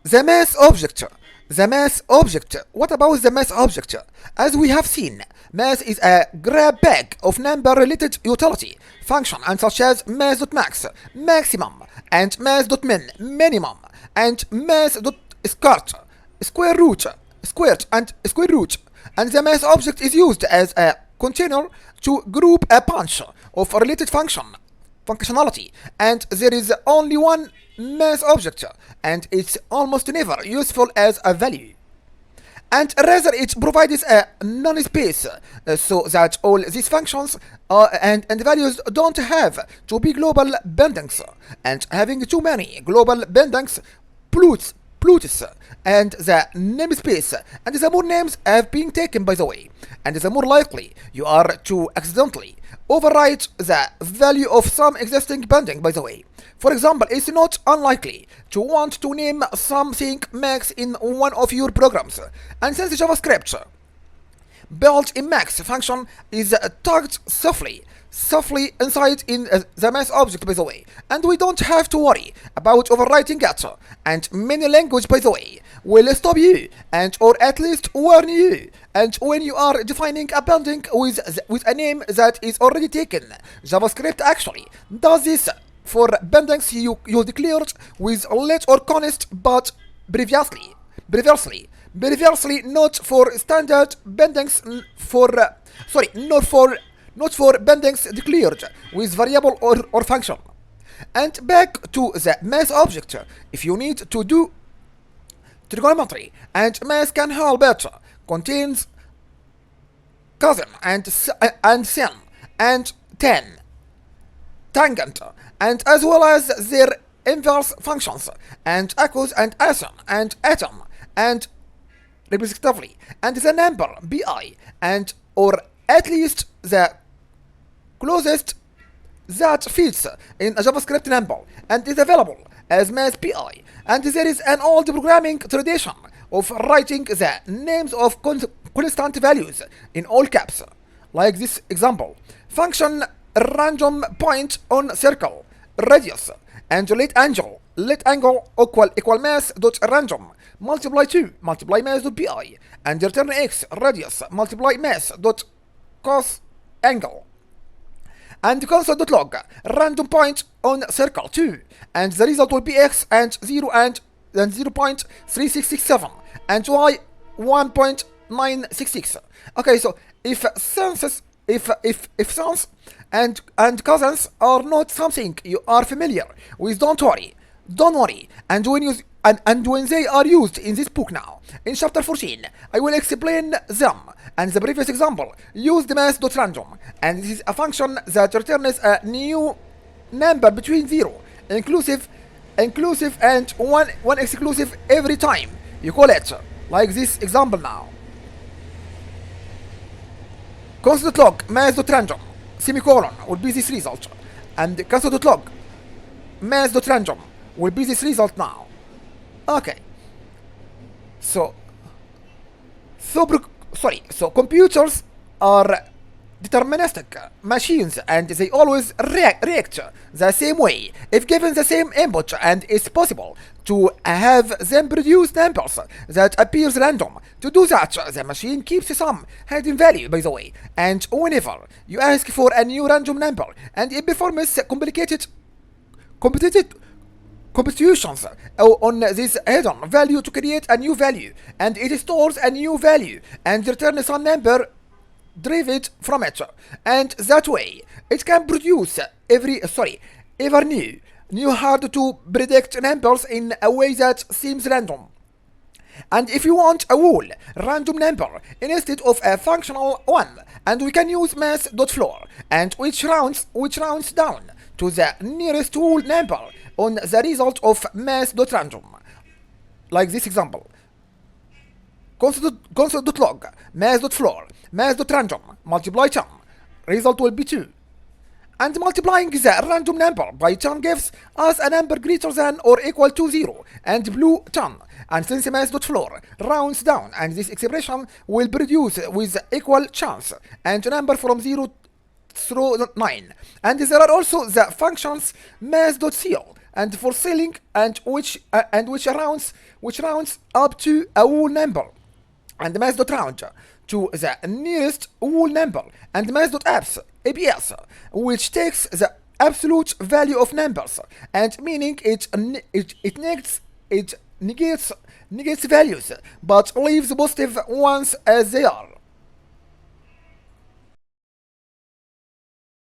The mass object. The mass object. What about the mass object? As we have seen, mass is a grab bag of number-related utility function, and such as mass.max, maximum, and mass.min, minimum, and mass.skirt, square root, squared, and square root. And the mass object is used as a container to group a bunch of related functionality, and there is only one mass object, and it's almost never useful as a value. And rather it provides a non-space so that all these functions and values don't have to be global bindings, and having too many global bindings pollutes and the namespace, and the more names have been taken, by the way, and the more likely you are to accidentally overwrite the value of some existing binding, by the way. For example, it's not unlikely to want to name something max in one of your programs, and since JavaScript built-in max function is tucked softly inside in the mass object, by the way, and we don't have to worry about overwriting it, and many language, by the way, will stop you and or at least warn you and when you are defining a building with a name that is already taken. JavaScript actually does this for buildings you declared with let or const, but previously not for standard buildings not for buildings declared with variable or function. And back to the mass object, if you need to do trigonometry, and mass can help it, contains cousin and sin and tan, tangent, and as well as their inverse functions, and equals and asin and atom, and respectively, and the number bi, and or at least the closest that fits in a JavaScript number and is available as mass pi. And there is an old programming tradition of writing the names of constant values in all caps, like this example: function random point on circle radius, and let angle equal mass dot random multiply 2 multiply mass dot pi, and return x radius multiply mass dot cos angle, and console.log random point on circle 2, and the result will be x and 0 and 0.3667 and y 1.966. Okay, so if sons and cousins are not something you are familiar with, don't worry. And when they are used in this book now, in chapter 14, I will explain them. And the previous example used mass.random, and this is a function that returns a new number between 0 inclusive and one exclusive every time you call it, like this example now. Console.log mass.random semicolon will be this result, and console.log mass.random will be this result now. Okay, so computers are deterministic machines, and they always react the same way if given the same input, and it's possible to have them produce numbers that appears random. To do that, the machine keeps some hidden value, by the way, and whenever you ask for a new random number, and it performs complicated computations on this hidden value to create a new value, and it stores a new value and returns some number derived from it, and that way it can produce ever new hard to predict numbers in a way that seems random. And if you want a whole random number instead of a functional one, and we can use mass.floor, and which rounds down to the nearest whole number on the result of mass.random, like this example. Console.log mass.floor mass.random multiply 10, result will be 2. And multiplying the random number by 10 gives us a number greater than or equal to 0 and blue 10. And since mass.floor rounds down, and this expression will produce with equal chance and a number from 0 through 9. And there are also the functions mass.ceil and for ceiling, and which rounds up to a whole number, and mass.round to the nearest whole number, and mass.abs abs, which takes the absolute value of numbers, and meaning it negates values but leaves positive ones as they are.